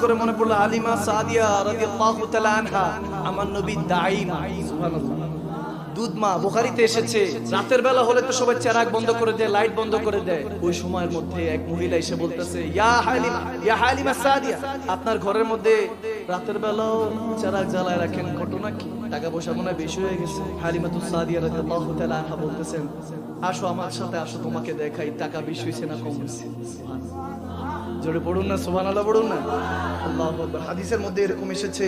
করে মনে পড়লো হালিমা সাদিয়া রাদিয়াল্লাহু তাআলা আনহা, আমার নবী দাঈমা, সুবহানাল্লাহ, দুধ মা। বুখারীতে এসেছে রাতের বেলা হলে তো সবাই চেরাগ বন্ধ করে দেয়, লাইট বন্ধ করে দেয়। ওই সময়ের মধ্যে এক মহিলা এসে বলতেছে, ইয়া হালিমা সাদিয়া, আপনার ঘরের মধ্যে রাতের বেলাও চেরাগ জ্বালায় রাখেন, ঘটনা কি? টাকা পয়সা মনে বেশি হয়ে গেছে। হালিমাতু সাদিয়া রাদিয়াল্লাহু তাআলা আনহা বলতেছেন, আসো আমার সাথে, আসো তোমাকে দেখাই টাকা বেশি হয়েছে না কম হয়েছে। জোরে পড়ুন না সুবহানাল্লাহ, পড়ুন না আল্লাহু আকবার। হাদিসের মধ্যে এরকম এসেছে,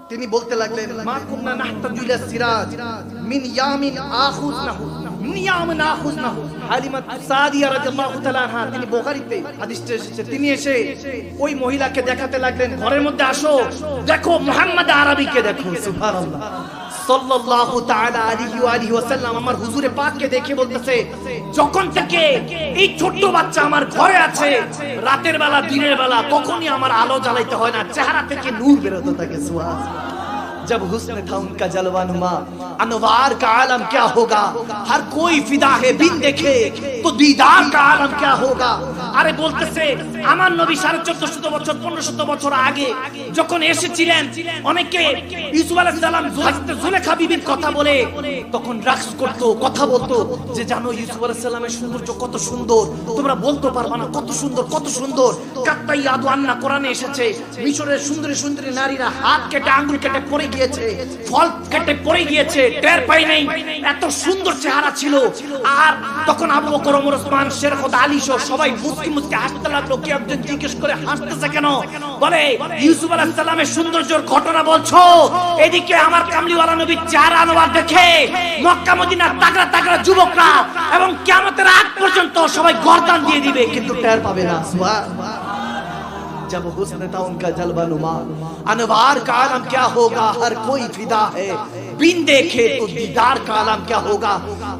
তিনি বলতে লাগলেন, মা কুননা নাহতাজু ইলা সিরাজ মিন ইয়ামিন আখুজনাহু, মিন ইয়ামিন আখুজনাহু। হালিমাতু সাদিয়া রাদিয়াল্লাহু তাআলা আনহা, তিনি বুখারীতে হাদিসটা এসেছে, তিনি এসে ওই মহিলাকে দেখাতে লাগলেন, ঘরের মধ্যে আসো, দেখো মুহাম্মদ আরবিকে দেখো। সুবহানাল্লাহ, সাল্লাল্লাহু তাআলা আলাইহি ওয়া আলিহি ওয়াসাল্লাম আমার হুজুরে পাককে দেখে বলতেছে, যখন থেকে এই ছোট্ট বাচ্চা আমার ঘরে আছে, রাতের বেলা দিনের বেলা তখনই আমার আলো জ্বালাইতে হয় না, চেহারা থেকে নূর বেরোতে থাকে। সুবহানাল্লাহ, जब हुस्न था उनका जलवा नुमा, अनवार का आलम क्या होगा, हर कोई फिदा है बिन देखे तो दीदार का आलम क्या होगा। আরে বলতেছে আমার নবী 1450 বছর 1500 বছর আগে যখন এসেছিলেন, অনেকে ইউসুফ আলাইহিস সালাম জুলেখা বিবির কথা বলে তখন রাক্স করত, কথা বলতো যে জানো ইউসুফ আলাইহিস সালামের সৌন্দর্য কত সুন্দর, তোমরা বলতে পারবা না কত সুন্দর, কত সুন্দর। কাত্তাই আদু আন্না কোরআনে এসেছে, মিশরের সুন্দরী সুন্দরী নারীরা হাত কেটে আঙ্গুল কেটে পড়ে গিয়েছে, ফল কেটে পড়ে গিয়েছে, টের পাই নাই, এত সুন্দর চেহারা ছিল। আর তখন আবু বকর, ওমর, ওসমান, শের খোদা, আলী সহ সবাই মুস্কি মুস্কি হাসতে লাগলো। কি একজন জিজ্ঞেস করে হাসতেছে কেন? বলে ইউসুফ আলাইহিস সালামের সৌন্দর্যের ঘটনা বলছো, এদিকে আমার কামলিওয়ালা নবী চেহারা আনোয়ার দেখে মক্কা মদিনার তাগড়া তাগড়া যুবকরা এবং কিয়ামতের আগ পর্যন্ত সবাই গর্দান দিয়ে দিবে, কিন্তু টের পাবে না। সুবহানাল্লাহ, जब हुस्न था उनका जलवा नुमा, अनवार का आलम क्या होगा, हर कोई फिदा है बिन देखे तो दीदार का आलम क्या होगा।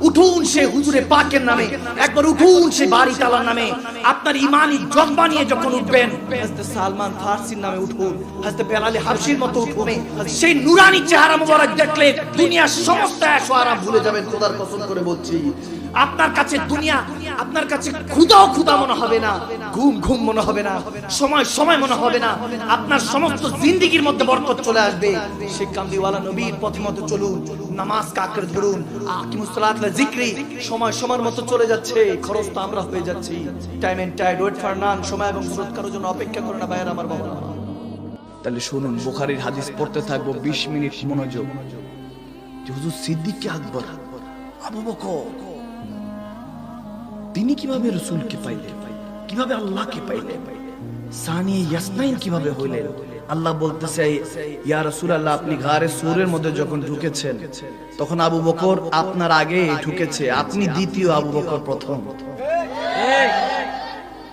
উঠুন সে হুজুরে পাকের নামে, একবার উঠুন সে বাড়ি তালার নামে। আপনার ইমানি জজ্বা নিয়ে যখন উঠবেন, হযরত সালমান ফারসির নামে উঠুন, হযরত বেলাল হাবশির মতো উঠুন। সেই নুরানি চেহারা মোবারক দেখলে দুনিয়ার সমস্ত আশা আরাম ভুলে যাবেন, খোদার কসম করে বলছি। আপনার কাছে দুনিয়া, আপনার কাছে ক্ষুধাও ক্ষুধা মনে হবে না, ঘুম ঘুম মনে হবে না, সময় সময় মনে হবে না। আপনার সমস্ত জিন্দেগির মধ্যে বরকত চলে আসবে। সেই কামলিওয়ালা নবীর পথে মতো চলুন, নামাজ কাকরে ধরুন, আকিমুস সালাত লা যিকরি, সময় সময়ের মতো চলে যাচ্ছে, খরচ তো আমরা হয়ে যাচ্ছি। Time and tide wait for none, সময় এবং সুরত কারোর জন্য অপেক্ষা করে না ভাইয়ের আমার বাবা। তাহলে শুনুন, বুখারীর হাদিস পড়তে থাকবো 20 মিনিট মনোযোগ। হুজুর সিদ্দিক আকবর, আবু বকর, তিনি কিভাবে রাসূলকে পাইলেন, কিভাবে আল্লাহকে পাইলেন, সানি ইয়াসনাইন কিভাবে হইলেন? আল্লাহ বলতেছে, ইয়া রাসূলুল্লাহ, আপনি গারে সূরের মধ্যে যখন ঢুকেছেন তখন আবু বকর আপনার আগে ঢুকেছে, আপনি দ্বিতীয়, আবু বকর প্রথম।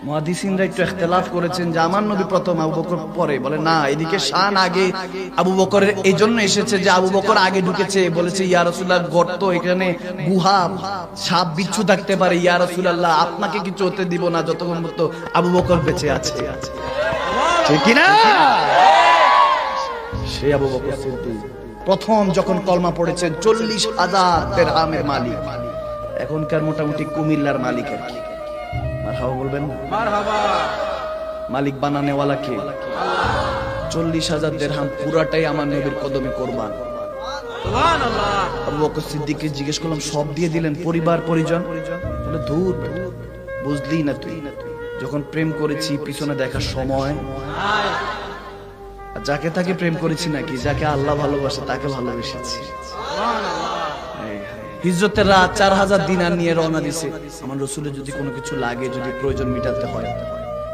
মুহাদ্দিসিনরা একটু ইখতিলাফ করেছেন যে আমার নবী প্রথম, আবু বকর পরে। বলে না, এদিকে শান আগে আবু বকরের এই জন্য এসেছে যে আবু বকর আগে ঢুকেছে। বলেছে ইয়া রাসূলুল্লাহ, গর্ত, এখানে গুহা, সাপ বিচ্ছু থাকতে পারে, ইয়া রাসূলুল্লাহ আপনাকে কিছু হতে দিব না যতক্ষণ পর্যন্ত আবু বকর বেঁচে আছে। ঠিক কি না? সে আবু বকর সিদ্দিক প্রথম যখন কলমা পড়েছেন 40,000 দিরহামের মালিক, এখনকার মোটামুটি কুমিল্লার মালিক আর কি। মারহাবা বলবেন? মারহাবা। মালিক বানানে ওয়ালা কে? আল্লাহ। 40,000 দিরহাম পুরাটাই আমার নবীর কদমে কুরবান। সুবহানাল্লাহ। আবু বকর সিদ্দিককে জিজ্ঞেস করলাম, সব দিয়ে দিলেন, পরিবার পরিজন? বলে ধুর, বুঝলি না তুই, যখন প্রেম করেছি পিছনে দেখার সময়, আর যাকে তাকে প্রেম করেছি নাকি, যাকে আল্লাহ ভালোবাসে তাকে ভালোবেসেছি। সুবহানাল্লাহ। হিজরতের রাত 4000 দিনার নিয়ে রওনা দিছে। আমার রাসূলের যদি কোনো কিছু লাগে, যদি প্রয়োজন মিটাতে হয়,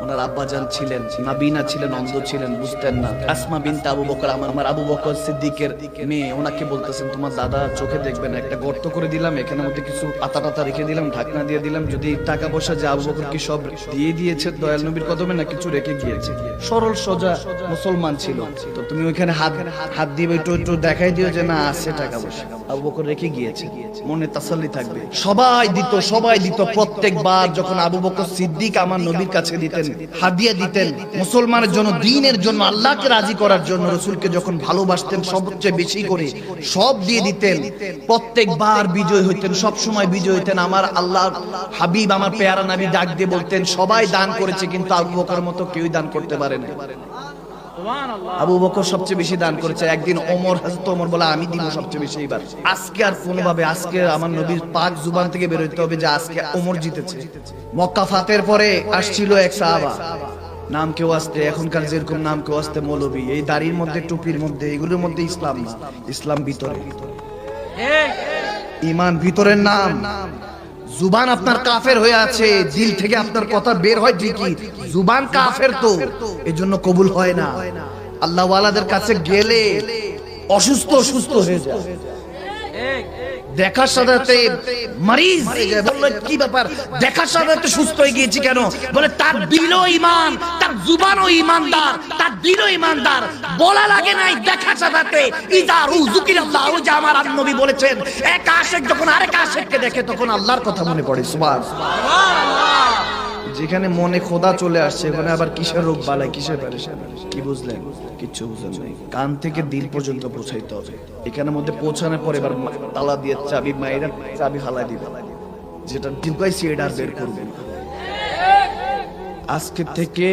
ওনার আব্বাজান ছিলেন নাবিনা, ছিলেন অন্ধ, ছিলেন, বুঝতেন না। আসমা বিনতে আবু বকর, আমার আবু বকর সিদ্দিকের মেয়ে, ওনাকে বলতেছেন তোমার দাদা চোখে দেখবেন, একটা গর্ত করে দিলাম, এখানের মধ্যে কিছু পাতা টাতা রেখে দিলাম, ঢাকনা দিয়ে দিলাম, যদি টাকা পয়সা যে আবু বকর কি সব দিয়ে দিয়েছে দয়াল নবীর কদমে না কিছু রেখে গিয়েছে। সরল সোজা মুসলমান ছিল, তো তুমি ওইখানে হাত দিবে, একটু একটু দেখাই দিও যে না আছে টাকা পয়সা। আবু বকর রেখে গিয়েছে, মনে তাসাল্লি থাকবে। সবাই দিত প্রত্যেকবার যখন আবু বকর সিদ্দিক আমার নবীর কাছে দিতেন, হাদিয়া দিতেন মুসলমানের জন্য, দ্বীনের জন্য, আল্লাহকে রাজি করার জন্য, রাসূলকে যখন ভালোবাসতেন সবচেয়ে বেশি করে সব দিয়ে দিতেন, প্রত্যেকবার বিজয় হইতেন, সব সময় বিজয় হইতেন। আমার আল্লাহর হাবিব আমার পেয়ারা নবী ডাক দিয়ে বলতেন, সবাই দান করেছে কিন্তু আবু বকর মতো কেউই দান করতে পারে না। আবু বকর সবচেয়ে বেশি দান করেছে। একদিন ওমর, হযরত ওমর বলে আমি দিব সবচেয়ে বেশি এবার। আজকে আর কোনোভাবে, আজকে আমার নবীর পাক জুবান থেকে বের হইতে হবে যে আজকে ওমর জিতেছে। মক্কা ফাতের পরে আসছিল এক সাহাবা, নাম কেউ আসতে, এখনকার যেরকম নাম কেউ আসতে মৌলবী, এই দাড়ির মধ্যে টুপির মধ্যে এগুলোর মধ্যে ইসলাম না, ইসলাম ভিতরে, ঈমান ভিতরের নাম। জুবান আপনার কাফের হয়ে আছে, দিল থেকে আপনার কথা বের হয় ঠিকই, জুবান কাফের তো, এজন্য কবুল হয় না। আল্লাহ ওয়ালাদের কাছে গেলে অসুস্থ হয়ে যায়, দেখার সাথে মরিজ হয়ে যায়। বললো কি ব্যাপার, দেখার সাথে সুস্থ হয়ে গিয়েছি কেন? বলে তার দিলও ঈমান, তার জুবানও ঈমানদার, তার দিলও ঈমানদার। বলা লাগে নাই দেখার সাথে ইদা রুযুকিল্লাহ, যে আমার নবী বলেছেন এক আশিক যখন আরেক আশিককে দেখে তখন আল্লাহর কথা মনে পড়ে। সুবহানাল্লাহ। যেখানে মনে খোদা চলে আসছে ওখানে আবার কিসের রোগ বালাই, কিসের পেরেশানি, কি বুঝলেন? কিচ্ছু বুঝলেন নাই। কান থেকে দিল পর্যন্ত পৌঁছাইতে হবে। এখানের মধ্যে পৌঁছানোর পরে এবার তালা দিয়ে চাবি মাইরা চাবি হালাই দিবে, যেটা ঢুকাইছি এটা আর বের করবে না। আজকে থেকে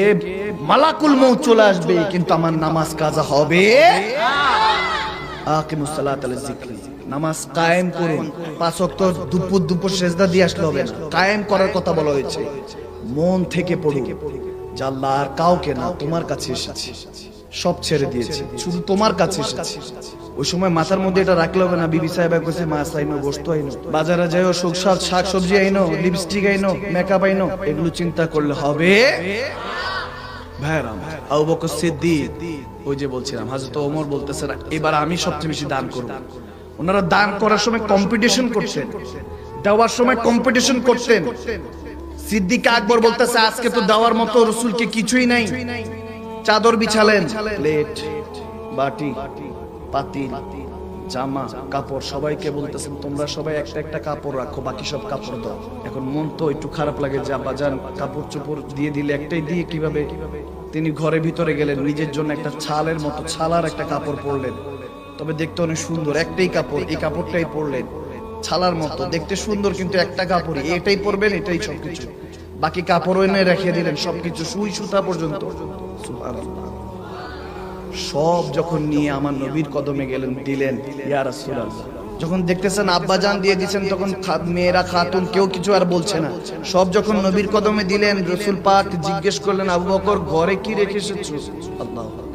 মালাকুল মউত চলে আসবে কিন্তু আমার নামাজ কাজা হবে। আকিমুস সালাত আলা যিকরি, নামাজ কায়েম করুন। 5 ওয়াক্ত দুপুর সেজদা দিয়ে আসলে হবে না, কায়েম করার কথা বলা হয়েছে। মন থেকে পড়ুন যে আল্লাহ আর কাউকে না, তোমার কাছে এসেছি, সব ছেড়ে দিয়েছি, শুধু তোমার কাছে এসেছি। ওই সময় মাথার মধ্যে এটা রাখলে হবে না, বিবি সাহেব কইছে মাছ আইনো, গোশত আইনো, বাজারে যাইও শাক সবজি আইনো, লিপস্টিক আইনো, মেকআপ আইনো, এগুলো চিন্তা করলে হবে? ভাইরাম, আবু বকর সিদ্দিক, ওই যে বলছিলাম হযরত ওমর বলতেছেন এবার আমি সবচেয়ে বেশি দান করব। ওনারা দান করার সময় কম্পিটিশন করতেন, দেওয়ার সময় কম্পিটিশন করতেন। সিদ্দিক আকবর বলতেছে আজকে তো দেওয়ার মতো রাসূলকে কিছুই নাই। চাদর বিছালেন, প্লেট, বাটি, পাতিল, জামা, কাপড়, সবাইকে বলতেছেন তোমরা সবাই একটা একটা কাপড় রাখো, বাকি সব কাপড় দাও। এখন মন তো একটু খারাপ লাগে যে আব্বাজান কাপড় চোপড় দিয়ে দিলে, একটাই দিয়ে কিভাবে? তিনি ঘরের ভিতরে গেলেন, নিজের জন্য একটা ছালের মতো ছালার একটা কাপড় পরলেন, তবে দেখতে অনেক সুন্দর, একটাই কাপড়, এই কাপড়টাই পরলেন, ছালার মতো দেখতে সুন্দর, কিন্তু একটা কাপড়, এটাই পরবেন, এটাই সবকিছু। বাকি কাপড় এনে রেখে দিলেন, সবকিছু সুই সুতা পর্যন্ত। সুবহানাল্লাহ। সব যখন নিয়ে আমার নবীর কদমে গেলেন, দিলেন, ইয়া রাসূলুল্লাহ। যখন দেখতেছেন আব্বাজান দিয়ে দিয়েছেন তখন মেয়েরা, খাতুন কেউ কিছু আর বলছে না। সব যখন নবীর কদমে দিলেন, রাসূল পাক জিজ্ঞেস করলেন আবু বকর ঘরে কি রেখে এসেছো? আল্লাহু আকবার।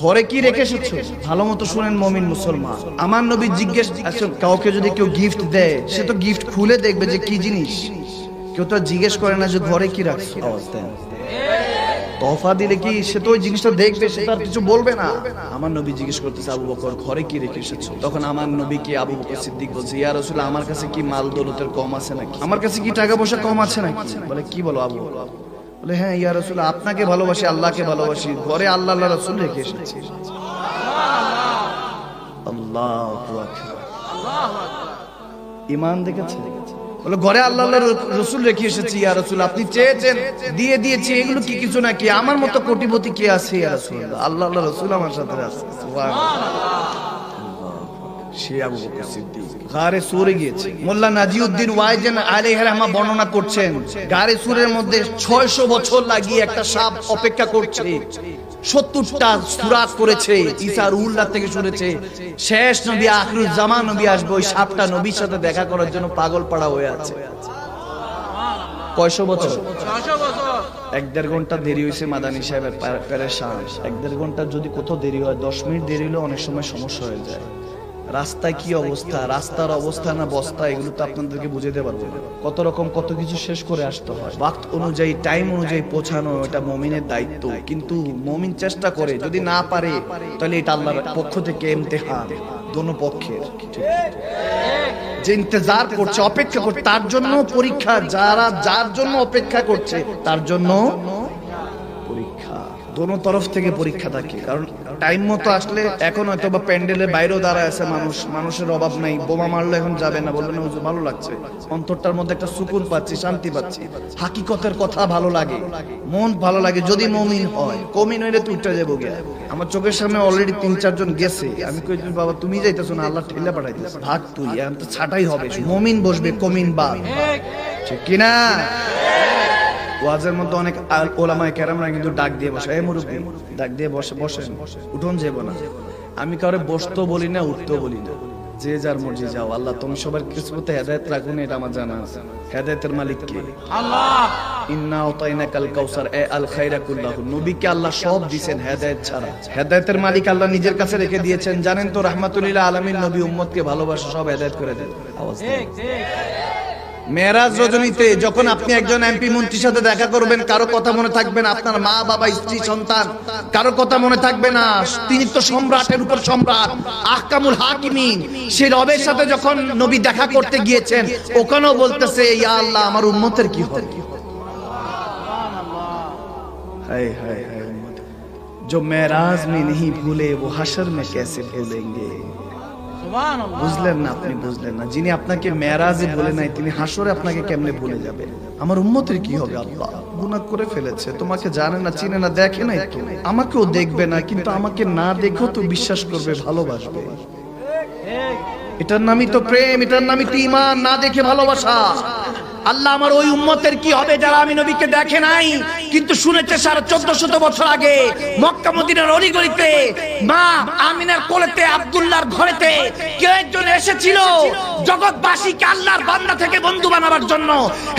ঘরে কি রেখে এসেছো? ভালো মতো শুনেন মুমিন মুসলমান, আমার নবী জিজ্ঞেস, কাউকে যদি কেউ গিফট দেয় সে তো গিফট খুলে দেখবে যে কি জিনিস, কেউ তো জিজ্ঞেস করে না যে ঘরে কি রাখছো। তোফা দিলে কি সে তো ওই জিনিসটা দেখবে, সে তার কিছু বলবে না। আমার নবী জিজ্ঞেস করতেছে আবু বকর ঘরে কি রেখে এসেছো? তখন আমার নবীকে আবু বকর সিদ্দিক বলছে ইয়া রাসূলুল্লাহ আমার কাছে কি মাল দৌলতের কম আছে নাকি, আমার কাছে কি টাকা পয়সা কম আছে নাকি? বলে কি বলো আবু? বলে হ্যাঁ ইয়া রাসূলুল্লাহ আপনাকে ভালোবাসি, আল্লাহকে ভালোবাসি, ঘরে আল্লাহ আল্লাহ রাসূল রেখে এসেছি। আল্লাহু আকবার, আল্লাহু আকবার। ঈমান দেখেছে? বলে ঘরে আল্লাহ আল্লাহ রাসূল রেখে এসেছি ইয়া রাসূল, আপনি চেয়েছেন দিয়ে দিয়েছি, এগুলো কি কিছু নাকি? আমার মতো কোটিপতি কে আছে ইয়া রাসূলুল্লাহ? আল্লাহ আল্লাহ রাসূল আমার সাথে আছে। সুবহানাল্লাহ। সে আবু বকর সিদ্দিক গারে সূরে গিয়েছে। মোল্লা নাজিউদ্দিন ওয়াইজেন আলাইহির রহমা বর্ণনা করছেন গারে সূরের মধ্যে 600 বছর লাগিয়ে একটা সাপ অপেক্ষা করছে, 70টা সূরা করেছে, ঈসা রুহুল্লাহ থেকে শুনেছে শেষ নবী আখিরুল জামান নবী আসবে, ওই সাপটা নবীর সাথে দেখা করার জন্য পাগল পাড়া হয়ে আছে। কয়শো বছর? 600 বছর। 1-1.5 ঘন্টা দেরি হয়েছে মাদানী সাহেবের পেরেশান। 1-1.5 ঘন্টা যদি কোথাও দেরি হয়, 10 মিনিট দেরি হলে অনেক সময় সমস্যা হয়ে যায়। রাস্তায় কি অবস্থা, রাস্তার অবস্থা না বস্তা, এগুলো তো আপনাদেরকে বুঝাতে পারবো না। কত রকম কত কিছু শেষ করে আসতে হয়, ওয়াক্ত অনুযায়ী টাইম অনুযায়ী পৌঁছানো এটা মুমিনের দায়িত্ব। কিন্তু মুমিন চেষ্টা করে, যদি না পারে তাহলে এটা আল্লাহর পক্ষ থেকে ইমতিহান, দোনো পক্ষের। যে ইন্তজার করছে, অপেক্ষা করছে, তার জন্য পরীক্ষা, যার জন্য অপেক্ষা করছে তার জন্য পরীক্ষা। দোনো তরফ থেকে পরীক্ষা থাকে, কারণ টাইম মতো আসলে এখন হয়তো বা প্যান্ডেলের বাইরেও দাঁড়ায় আছে মানুষ, মানুষের অভাব নাই, বোমা মারলে এখন যাবে না, বলবেন না হুজুর ভালো লাগছে, অন্তরটার মধ্যে একটা সুকুন পাচ্ছি, শান্তি পাচ্ছি, হাকিকতের কথা ভালো লাগে, মন ভালো লাগে যদি মুমিন হয়। কমিন হইলে তুই উঠে যাবো গিয়া। আমার চোখের সামনে অলরেডি 3-4 জন গেছে, আমি কই বাবা তুমি যাইতেছো না, আল্লাহ ঠেলে পাঠাইতেছে, ভাগ তুই, এখন তো ছাটাই হবে, মুমিন বসবে কমিন বা, ঠিক কিনা? ওয়াজের মধ্যে অনেক ওলামায়ে কেরামরা কিন্তু ডাক দিয়ে বসে, এই মুরব্বি ডাক দিয়ে বসে, বসেন, উঠুন যাব না। আমি কাউরে বসতেও বলি না, উঠতেও বলি না, যে যার মর্জি যাও। আল্লাহ তুমি সবার কিসমতে হেদায়েত রাখুন, এটা আমার জানা আছে। হেদায়েতের মালিক কে? আল্লাহ। ইন্না আতাইনাকাল কাউসার, এ আল খায়রা কুল্লাহু, নবীকে আল্লাহ সব দিবেন হেদায়েত ছাড়া। হেদায়েতের মালিক আল্লাহ নিজের কাছে রেখে দিয়েছেন, জানেন তো, রাহমাতুল লিল আলামিন নবী উম্মতকে ভালোবাসা সব হেদায়েত করে দেন। আওয়াজ ঠিক ঠিক। মেরাজ রজনীতে যখন আপনি একজন এমপি মন্ত্রীর সাথে দেখা করবেন, কারো কথা মনে থাকবে না, আপনার মা বাবা স্ত্রী সন্তান কারো কথা মনে থাকবে না, তিনি তো সম্রাটের উপর সম্রাট, আহকামুল হাকিমিন, সেই রবের সাথে যখন নবী দেখা করতে গিয়েছেন, ওখানেও বলতেছে ইয়া আল্লাহ আমার উম্মতের কি হবে। হায় হায় হায়, উম্মত जो मेराज में नहीं भूले वो हशर में कैसे भूलेंगे। বুঝলেন না? আপনি বুঝলেন না, যিনি আপনাকে মেরাজে বলে নাই তিনি হাসরে আপনাকে কেমনে ভুলে যাবে। আমার উম্মতের কি হবে? আল্লাহ গুনাহ করে ফেলেছে, তোমাকে জানে না, চিনে না, দেখে নাই তো, আমাকেও দেখবে না, কিন্তু আমাকে না দেখো তো বিশ্বাস করবে, ভালোবাসবে। এটার নামই তো প্রেম, এটার নামই তো ঈমান, না দেখে ভালোবাসা। আল্লাহ আমার ওই উম্মতের কি হবে যারা আমি নবীকে দেখে নাই কিন্তু শুনেছে 1450 বছর আগে মক্কা মদিনার অলিগলিতে মা আমিনার কোলেতে আব্দুল্লাহর ঘরেতে কেউ একজন এসেছিল জগৎবাসীকে আল্লাহর বান্দা থেকে বন্ধু বানাবার জন্য,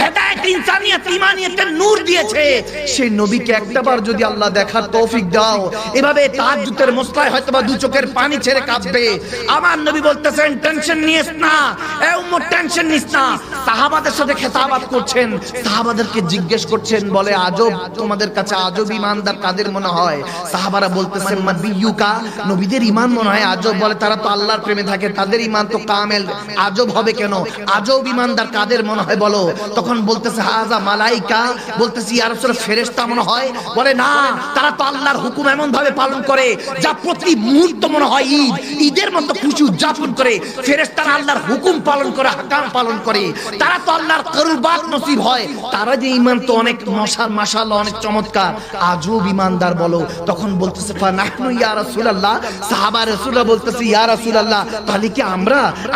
হেদায়েত, ইনসানিয়ত, ঈমানিয়তের নূর দিয়েছে। সেই নবীকে একটাবার যদি আল্লাহ দেখার তৌফিক দাও, এভাবে তাহাজ্জুদের মুসলায় হয়তোবা দু চোখের পানি ছেড়ে কাঁদবে। আমার নবী বলতেছেন টেনশন নিস না, এ উম্মত টেনশন নিস না। সাহাবাদের সাথে খেতাবাত করছেন, সাহাবাদেরকে জিজ্ঞেস করছেন, বলে আজব, তোমাদের কাছে আজব ঈমানদার কাদের মনে হয়? সাহাবারা বলতেছেন মাবিয়ুকা, নবীদের ঈমান মনে হয় আজব, বলে তারা তো আল্লাহর প্রেমে থাকে, তাদের ঈমান তো কামেল, আজব হবে কেন? আজব ঈমানদার কাদের মনে হয় বলো? তখন বলতেছে হাজা মালাইকা, বলতেছি ইয়া রাসূল ফেরেশতা মনে হয়, বলে না, তারা তো আল্লাহর হুকুম এমন ভাবে পালন করে যা প্রতি মুহূর্ত মনে হয় ঈদ, ঈদের মতো খুশি উদযাপন করে। ফেরেশতারা আল্লাহর হুকুম পালন করে, হাকাম পালন করে, তারা তো আল্লাহর কুরবাত নসিব হয়, তারা যে ঈমান তো অনেক মাশাআল্লাহ অনেক চমৎকার, আজব ঈমানদার বলো। তখন বলতেছে ফানাহনু ইয়া রাসূলুল্লাহ, সাহাবা রাসূলুল্লাহ বলতেছে ইয়া রাসূলুল্লাহ, তাহলে কি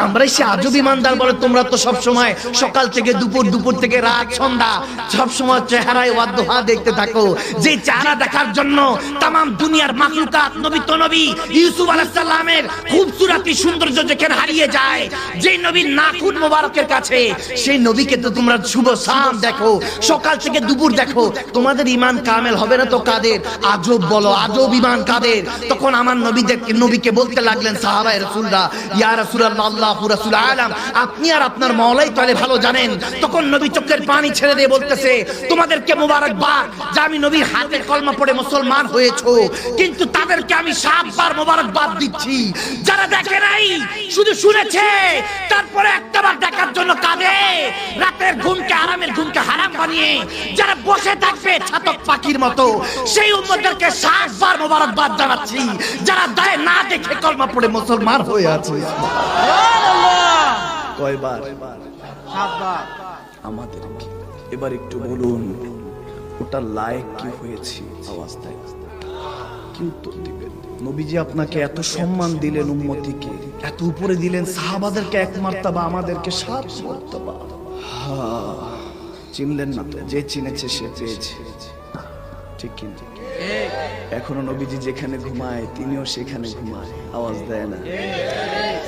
আমরাই সে আজব ঈমানদার? বলে তোমরা তো সব সময় সকাল থেকে দুপুর, দুপুর থেকে রাত, সন্ধ্যা সব সময় চেহারায় ওয়াদুহা দেখতে থাকো, যে চেহারা দেখার জন্য तमाम দুনিয়ার মাখলুকাত নবী তো নবী ইউসুফ আলাইহিস সালামের খুবসুরতি সৌন্দর্য যেখানে হারিয়ে যায়, যে নবীর নাখুন মোবারকের কাছে, সেই নবীকে তো তোমরা শুভ শাম দেখো, সকাল থেকে দুপুর দেখো, তোমাদের ঈমান কামেল হবে না তো কাদের? আজব বলো, আজব ঈমান কাদের? তখন আমার নবীকে বলতে লাগলেন সাহাবায়ে রাসূলরা, ইয়া রাসূলুল্লাহ আল্লাহু রাসূল আলাম, আপনি আর আপনার মাওলাই তাহলে ভালো জানেন। তখন নবী চোখের পানি ছেড়ে দিয়ে বলতেছে, তোমাদেরকে মোবারকবাদ যে আমি নবীর হাতে কলমা পড়ে মুসলমান হয়েছো, কিন্তু তাদেরকে আমি 7 বার মোবারকবাদ দিচ্ছি যারা দেখে নাই, শুধু শুনেছে, তারপরে একটাবার দেখার জন্য কাঁদে, রাতের ঘুমকে আরামের ঘুমকে হারাম বানিয়ে যারা বসে থাকবে ছাতক পাখির মতো, সেই উম্মতদেরকে 7 বার মোবারকবাদ জানাচ্ছি যারা দায় না দেখে কলমা পড়ে মুসলমান হয়ে আছে। সুবহানাল্লাহ। কয়বার? 7 বার। আমাদেরকে এবার একটু বলুন ওটা লায়েক কি হয়েছে? আওয়াজ দেয়, কি উত্তর দিবেন? নবীজি আপনাকে এত সম্মান দিলেন, উম্মতিকে এত উপরে দিলেন, সাহাবাদেরকে 1 মার্তবা, আমাদেরকে 7 মার্তবা। চিনলেন না তো? যে চিনেছে সে পেয়েছে, ঠিক কিন্তু এখনো নবীজি যেখানে ঘুমায় তিনিও সেখানে ঘুমায়, আওয়াজ দেয় না?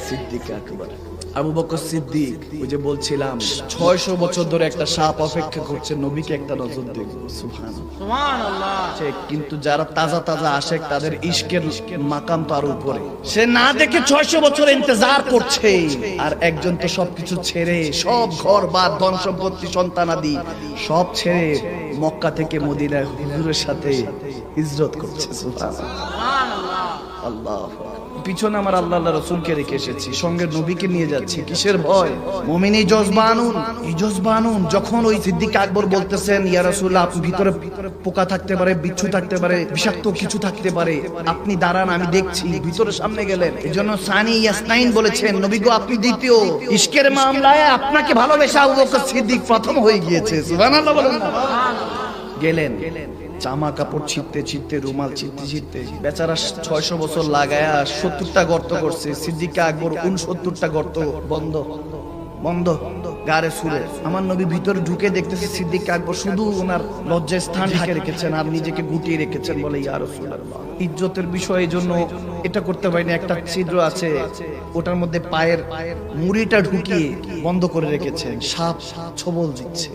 সিদ্দিক আকবর আবু বকর সিদ্দিক, ওই যে বলছিলাম 600 বছর ধরে একটা সাপ অপেক্ষা করছে নবীকে একটা নজর দেখবো। সুবহানাল্লাহ। ঠিক, কিন্তু যারা তাজা তাজা আশেক তাদের ইশকের মাকাম তো আরো উপরে, সে না দেখে 600 বছর ইন্তজার করছে। আর একজন তো সবকিছু ছেড়ে, সব ঘর বাদ, ধন সম্পত্তি, সন্তানাদি সব ছেড়ে মক্কা থেকে মদিনায় হুজুরের সাথে হিজরত করছে। সুবহানাল্লাহ। আল্লাহ, পিছনে আমার আল্লাহ রাসূলকে রেখে এসেছি, সঙ্গে নবীকে নিয়ে যাচ্ছি, কিসের ভয়? মুমিন এই জজবা আনুন। যখন ওই সিদ্দিক আকবর বলতেছেন ইয়া রাসূলুল্লাহ, আপনি ভিতরে পোকা থাকতে পারে, বিচ্ছু থাকতে পারে, বিষাক্ত কিছু থাকতে পারে, আপনি দাঁড়ান, আমি দেখছি, ভিতরে সামনে গেলেন। এজন্য সানি ইয়াসনাইন বলেছেন, নবী গো আপনি দ্বিতীয়। ইশকের মামলায় আপনাকে ভালোবেসে আবু বকর সিদ্দিক প্রথম হয়ে গিয়েছে। সুবহানাল্লাহ বলেন না? গেলেন, জামা কাপড় ছিঁড়তে রুমাল ছিঁড়তে বেচারা 600 বছর লাগায়া 70টা গর্ত করছে। সিদ্দিক আকবর 69টা গর্ত বন্ধ গারে সুরে। আমার নবী ভিতরে ঢুকে দেখতেছে সিদ্দিক আকবর শুধু ওনার লজ্জার স্থান ঢেকে রেখেছেন আর নিজেকে গুটিয়ে রেখেছেন। বলে ইয়া রাসূলুল্লাহ, ইজ্জতের বিষয়, এই জন্য এটা করতে পারিনি, একটা ছিদ্র আছে ওটার মধ্যে পায়ের মুড়িটা ঢুকিয়ে বন্ধ করে রেখেছেন। সাপ ছবল দিচ্ছে।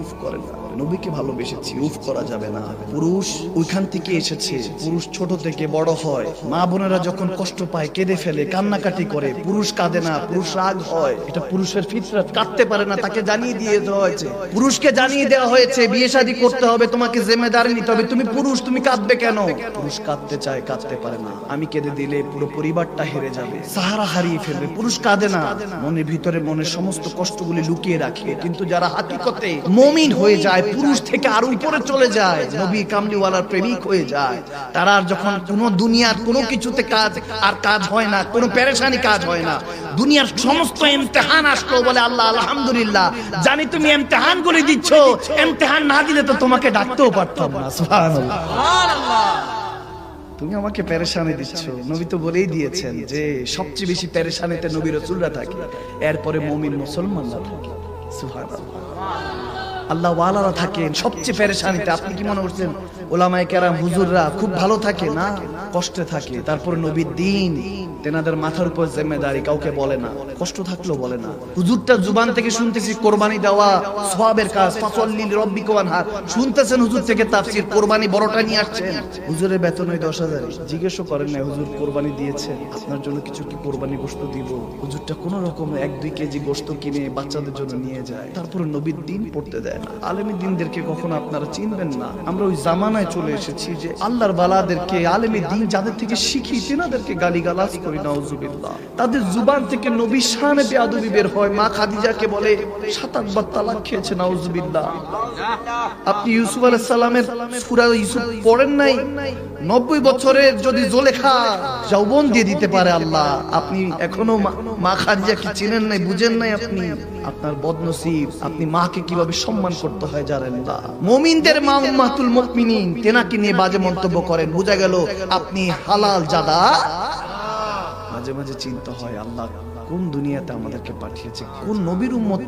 উফ করেন না, নবীকে ভালোবেসেছি, উফ করা যাবে না। পুরুষ ওইখান থেকে এসেছে, পুরুষ ছোট থেকে বড় হয়, মা বোনেরা যখন কষ্ট পায় কেঁদে ফেলে, কান্নাকাটি করে। পুরুষ কাঁদে না, পুরুষ রাগ হয়, এটা পুরুষের ফিতরাত। কাঁদতে পারে না, তাকে জানিয়ে দিয়ে দেওয়া হয়েছে, পুরুষকে জানিয়ে দেওয়া হয়েছে বিয়ে শাদী করতে হবে, তোমাকে জিম্মেদারি নিতে হবে, তুমি পুরুষ, তুমি কাঁদবে কেন? পুরুষ কাঁদতে চায়, কাঁদতে পারে না। আমি কেঁদে দিলে পুরো পরিবারটা হেরে যাবে, সাহারা হারিয়ে ফেলবে। পুরুষ কাঁদে না, মনের ভিতরে মনের সমস্ত কষ্টগুলি লুকিয়ে রাখে। কিন্তু যারা হাকিকতে মুমিন হয়ে যায়, পুরুষ থেকে আরো উপরে চলে যায়, নবী কামলিওয়ালার প্রেমিক হয়ে যায়, তারা আর যখন কোনো দুনিয়ার কোনো কিছুতে কাজ হয় না, কোনো পেরেশানি কাজ হয় না, দুনিয়ার সমস্ত ইমতিহান আসলো, বলে আল্লাহ আলহামদুলিল্লাহ, জানি তুমি ইমতিহান করে দিচ্ছ, ইমতিহান না দিলে তো তোমাকে ডাকতেও পারতাম না। সুবহানাল্লাহ, তুমি আমাকে পেরেশানি দিচ্ছ। নবী তো বলেই দিয়েছেন যে সবচেয়ে বেশি পেরেশানিতে নবী রাসূলরা থাকে, এরপরে মুমিন মুসলমানরা থাকে। সুবহানাল্লাহ, আল্লাহ ওয়ালারা থাকেন সবচেয়ে পেরেশানিতে। আপনি কি মনে করছেন ওলামায়ে কেরাম হুজুররা খুব ভালো থাকে? না, কষ্টে থাকে। তারপর নবীর দিন তেনাদের মাথার উপর জিম্মেদারি, কাউকে বলে না, কষ্ট থাকলেও বলে না। হুজুরটা জুবান থেকে শুনতেছি কোরবানি দেওয়া সওয়াবের কাজ, ফাসাল্লি লিরাব্বিকা ওয়ানহার, শুনতেছেন হুজুর থেকে তাফসীর, কোরবানি বড়টা নিয়ে আসছেন। হুজুরের বেতন ওই 10,000, জিজ্ঞেসও করেন না হুজুর কোরবানি দিয়েছেন, আপনার জন্য কিছু কি কোরবানি গোশত দিব? হুজুরটা কোনো রকম 1-2 কেজি গোশত কিনে বাচ্চাদের জন্য নিয়ে যায়। তারপর নবীর দিন পড়তে দেয় না। আলেমী দিনদেরকে কখনো আপনারা চিনবেন না। আমরা ওই জামানায় চলে এসেছি যে আল্লাহর বালাদেরকে, আলেমী দিন যাদের থেকে শিখি, তেনাদেরকে গালিগালাজ করি, নাউজুবিল্লাহ। তাদের জুবান থেকে নবী শানে বেয়াদবি বের হয়। মা খাদিজাকে বলে 7-8 বার তালাক খেয়েছে, নাউজুবিল্লাহ। আপনি ইউসুফ আলাইহিস সালামের সূরা ইউসুফ পড়েন নাই? 90 বছরের যদি জুলেখা যৌবন দিয়ে দিতে পারে আল্লাহ, আপনি এখনো মা খাদিজাকে চিনেন নাই, বুঝেন নাই। আপনি আপনার বদনসিব, আপনি মাকে কিভাবে সম্মান করতে হয় জানেন না। মুমিনদের মা উম্মাতুল মুমিনিন, তেনাকে নিয়ে বাজে মন্তব্য করেন, বোঝা গেল আপনি হালাল জাদা। মাঝে মাঝে চিন্তা হয় আল্লাহ কোন দুনিয়াতে আমাদেরকে পাঠিয়েছে, কোন নবীর উম্মত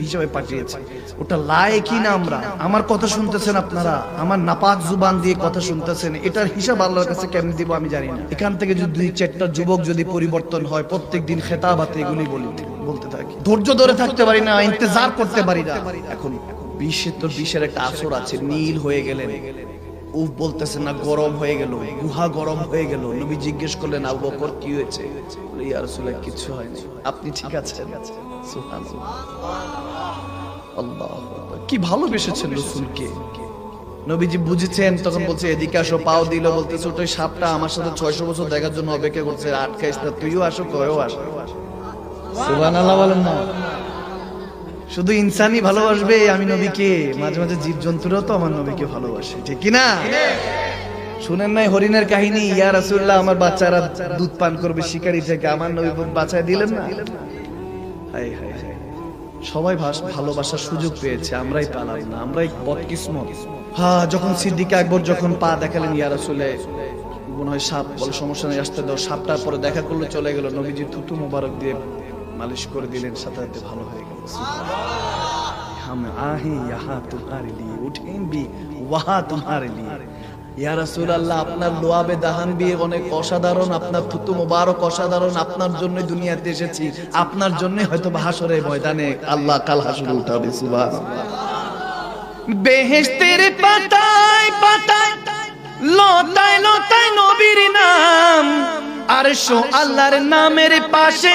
হিসেবে পাঠিয়েছে, ওটা লায়েক কি না আমরা? আমার কথা শুনতেছেন আপনারা, আমার নাপাক জুবান দিয়ে কথা শুনতেছেন, এটার হিসাব আল্লাহর কাছে কেমনে দিব আমি জানি না। এখান থেকে যদি 2-4টা যুবক যদি পরিবর্তন হয়, প্রত্যেকদিন খেতাবাতে এগুলি বলতে থাকি, ধৈর্য ধরে থাকতে পারি না, ইন্তজার করতে পারি না। এখন 20-20 একটা আসর আছে, নীল হয়ে গেলেন, উফ বলতেছেন না, গরম হয়ে গেল, গুহা গরম হয়ে গেল। নবী জিজ্ঞেস করলেন আবু বকর কি হয়েছে? বলে ইয়া রাসূলুল্লাহ কিছু হয়নি, আপনি ঠিক আছেন? সুবহানাল্লাহ, আল্লাহু আকবার, কি ভালোবেসেছেন রাসূলকে। নবীজি বুঝেছেন, তখন বলছে এদিকে আসো, পাও দিল, বলতেছে ওই সাপটা আমার সাথে 600 বছর দেখার জন্য অপেক্ষা করছে, আটকাইস না, তুইও আসো, কয়ও আসো। সুবহানাল্লাহ বলেন না? শুধু ইনসানই ভালোবাসবে আমি নবীকে, মাঝে মাঝে জীবজন্তুরাও তো আমার নবীকে ভালোবাসে, ঠিক কি না? শুনেন নাই হরিণের কাহিনী? ইয়া রাসূলুল্লাহ, আমার বাচ্চারা দুধ পান করবে শিকারি থেকে, আমার নবী বাঁচায় দিলেন না? হায় হায় হায়, সবাই ভালোবাসার সুযোগ পেয়েছে, আমরাই পেলাম না, আমরাই বদকিসমত। হ্যাঁ, যখন সিদ্দিক আকবর যখন পা দেখালেন, ইয়া রাসূলুল্লাহ মনে হয় সাপ, বলে সমস্যা নেই, আসতে দাও। সাপটার পরে দেখা করলো, চলে গেল। নবীজি থুতু মোবারক দিয়ে মালিশ করে দিলেন, সাথে সাথে ভালো হয়ে গেল। हम आहे यहाँ तुम्हारे लिए, उठें भी वहाँ तुम्हारे लिए। ইয়া রাসূলুল্লাহ, আপনার লোয়াবে দাহান বিয়ে অনেক অসাধারণ, আপনার থুতু মোবারক অসাধারণ, আপনার জন্য দুনিয়াতে এসেছি, আপনার জন্য হয়তো হাসরের ময়দানে আল্লাহ কাল হাসরে উঠাবে। সুবহানাল্লাহ। বেহেশতের পাতায় পাতায় লতায় লতায় নবীর নাম, আরশো আল্লাহর নামের পাশে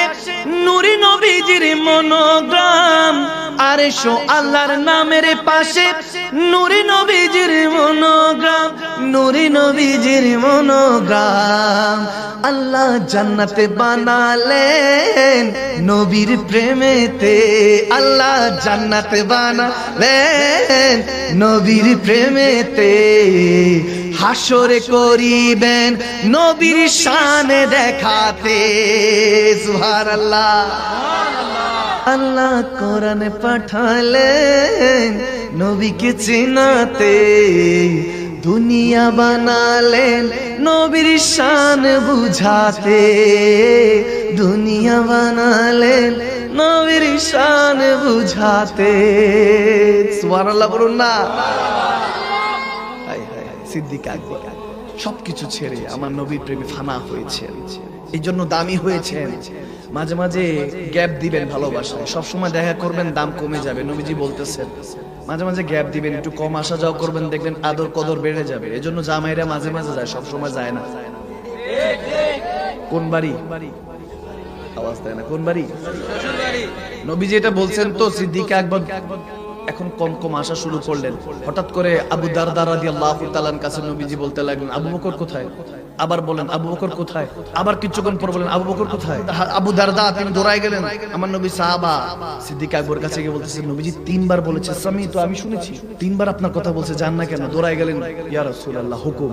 নূরি নবীজির মনোগ্রাম, আরশো আল্লাহর নামের পাশে নূরি নবীজির মনোগ্রাম, নূরি নবীজির মনোগ্রাম আল্লাহ জান্নাতে বানালেন নবীর প্রেমেতে, আল্লাহ জান্নাতে বানালেন নবীর প্রেমেতে, হাসরে করিবেন নবীর শানে দেখাতে। সুবহানাল্লাহ। আল্লাহ কোরআনে পাঠালেন নবীকে চিনাতে, দুনিয়া বানালেন নবীর শান বুঝাতে, দুনিয়া বানালেন নবীর শান বুঝাতে। সুবহানাল্লাহ বলুন না। হায় হায়, সিদ্দিক আকবর সবকিছু ছেড়ে আমার নবীর প্রেমে ফানা হয়েছেন, এই জন্য দামি হয়েছেন। মাঝে মাঝে গ্যাপ দিবেন ভালোবাসায়, সবসময় দেখা করবেন দাম কমে যাবে। নবীজি বলতেছেন মাঝে মাঝে গ্যাপ দিবেন, একটু কম আসা যাওয়া করবেন, দেখবেন আদর কদর বেড়ে যাবে। এজন্য জামাইরা মাঝে মাঝে যায়, সবসময় যায় না। কোন বাড়ি আওয়াজ দেয় না? কোন বাড়ি? নবীজি এটা বলছেন তো সিদ্দিক আকবর এখন কম কম আসা শুরু করলেন। হঠাৎ করে আবু দারদা রাদিয়াল্লাহু তাআলার কাছে নবীজি বলতে লাগলেন, আবু বকর কোথায়? আবার বলেন আবু বকর কোথায়? আবার কিছুক্ষণ পর বলেন আবু বকর কোথায়? আবু দারদা তিনি দৌড়ায় গেলেন। আমার নবী সাহাবা সিদ্দিক আকবর কাছে গিয়ে বলতেছেন, নবীজি তিনবার বলেছে সামি, তো আমি শুনেছি তিনবার আপনার কথা বলছে, জান না কেন? দৌড়ায় গেলেন, ইয়া রাসূলুল্লাহ হুকুম।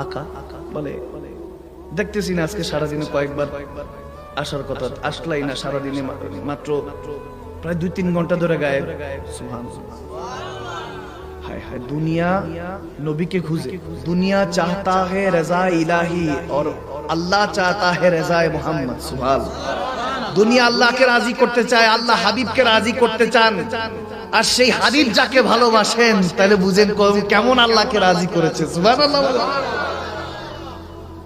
আকা বলে দেখতেছি না আজকে সারাদিনে কয়েকবার আসার কথা, আসলাই না সারাদিনে, মাত্র প্রায় 2-3 ঘন্টা ধরে গায়েব। সুবহানাল্লাহ। हाय हाय, दुनिया नबी के खुजे, दुनिया चाहता है रजा इलाही और अल्लाह चाहता है रजा मोहम्मद। सुभान। दुनिया अल्लाह के राजी करते चाय, अल्लाह হাবিব কে রাজি করতে চান, আর সেই হাবিব যাকে ভালোবাসেন তাহলে বুঝেন কেমন আল্লাহকে রাজি করেছে। সুবহানাল্লাহ।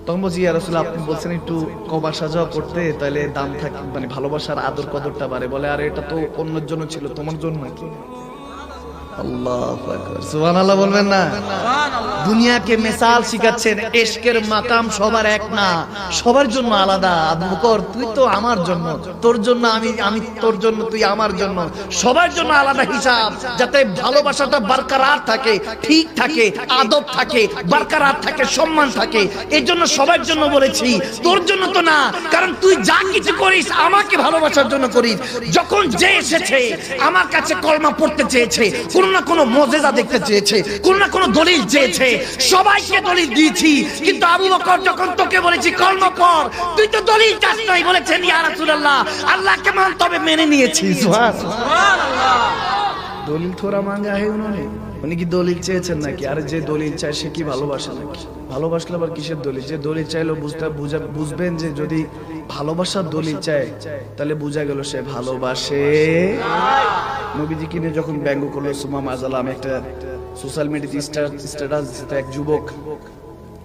তখন বলছি ইয়া রাসূলুল্লাহ আপনি বলছেন একটু কম আসা যাওয়া করতে, তাহলে দাম থাকে, মানে ভালোবাসার আদর কদরটা বাড়ে। বলে আরে এটা তো অন্যের জন্য ছিল, তোমার জন্য নাকি? আল্লাহু আকবার। সুবহানাল্লাহ বলবেন না? দুনিয়াকে মিসাল শিখাচ্ছেন, ইশকের মাকাম সবার এক না, সবার জন্য আলাদা। আবু বকর তুই তো আমার জন্য, তোর জন্য আমি, আমি তোর জন্য, তুই আমার জন্য, সবার জন্য আলাদা হিসাব, যাতে ভালোবাসাটা বরকরার থাকে, ঠিক থাকে, আদব থাকে, বরকরার থাকে, সম্মান থাকে। এই জন্য সবার জন্য বলেছি, তোর জন্য তো না, কারণ তুই যা কিছু করিস আমাকে ভালোবাসার জন্য করিস। যখন যে এসেছে আমার কাছে কলমা পড়তে চেয়েছে, কোন না কোন মুজিজা দেখতে চেয়েছে, কোন না কোন দলিল চেয়েছে, সবাইকে দলিল দিয়েছি। কিন্তু আবু বকর যখন তোকে বলেছি কলমা পড়, তুই তো দলিল চাস নাই, বলেছেন ইয়া রাসূলুল্লাহ আল্লাহকে মান, তবে মেনে নিয়েছি। সুবহানাল্লাহ। দলিল থোড়া মাঙ্গা হে উन्होंने, উনি কি দলিল চেয়েছেন নাকি? আরে যে দলিল চায় সে কি ভালোবাসে নাকি? ভালোবাসলে আবার কিসের দলিল? যে দলিল চাইলো বুঝবেন যে যদি ভালোবাসার দলিল চায় তাহলে বুঝা গেল সে ভালোবাসে। নবীজিকে নিয়ে যখন ব্যঙ্গ করলো সুমা মাজালা, আমি একটা সোশ্যাল মিডিয়াতে স্ট্যাটাস দিতে এক যুবক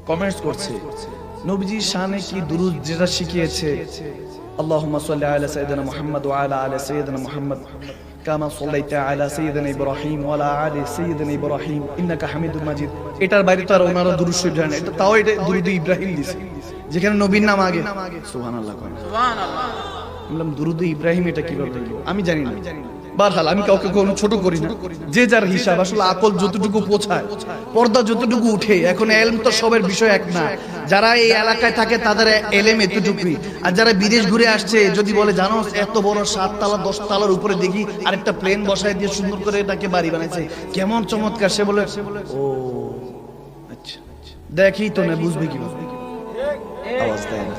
কমেন্টস করছে, নবীজির শানে কি দুরূদ যেটা শিখিয়েছে, আল্লাহুম্মা সাল্লি আলা সাইয়্যিদিনা মুহাম্মদ ওয়া আলা আলি সাইয়্যিদিনা মুহাম্মদ কামা সাল্লাইতা আলা সাইয়্যিদিনা ইব্রাহিম ওয়া আলা আলি সাইয়্যিদিনা ইব্রাহিম ইন্নাকা হামিদুম মাজিদ। এটার বাইরে তো আর ওনারা দুরূদ শরীফ জানেন, এটা তাও এটা দুরূদ ইব্রাহিম দিছে, যেখানে নবীর নাম আগে। সুবহানাল্লাহ। সুবহানাল্লাহ। বললাম দুরূদ ইব্রাহিম এটা কিভাবে হলো আমি জানি না। বারহাল আমি কাউকে কোনো ছোট করি না, যে যার হিসাব। আসলে আকল যতটুকু পৌঁছায়, পর্দা যতটুকু উঠে, এখন এলম তো সবার বিষয় এক না। যারা এই এলাকায় থাকে তাদের এলেম এতটুকুই, আর যারা বিদেশ ঘুরে আসছে যদি বলে জানো এত বড় 7 তালা 10 তালার উপরে দেখি আরেকটা প্লেন বসায় দিয়ে সুন্দর করে এটাকে বাড়ি বানাইছে, কেমন চমৎকার, সে বলে ও আচ্ছা দেখি তো না, বুঝবে কিভাবে? আওয়াজ দেয় না।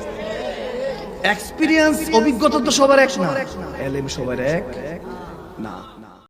এক্সপেরিয়েন্স, অভিজ্ঞতা তো সবার এক না, এলেম সবার এক না।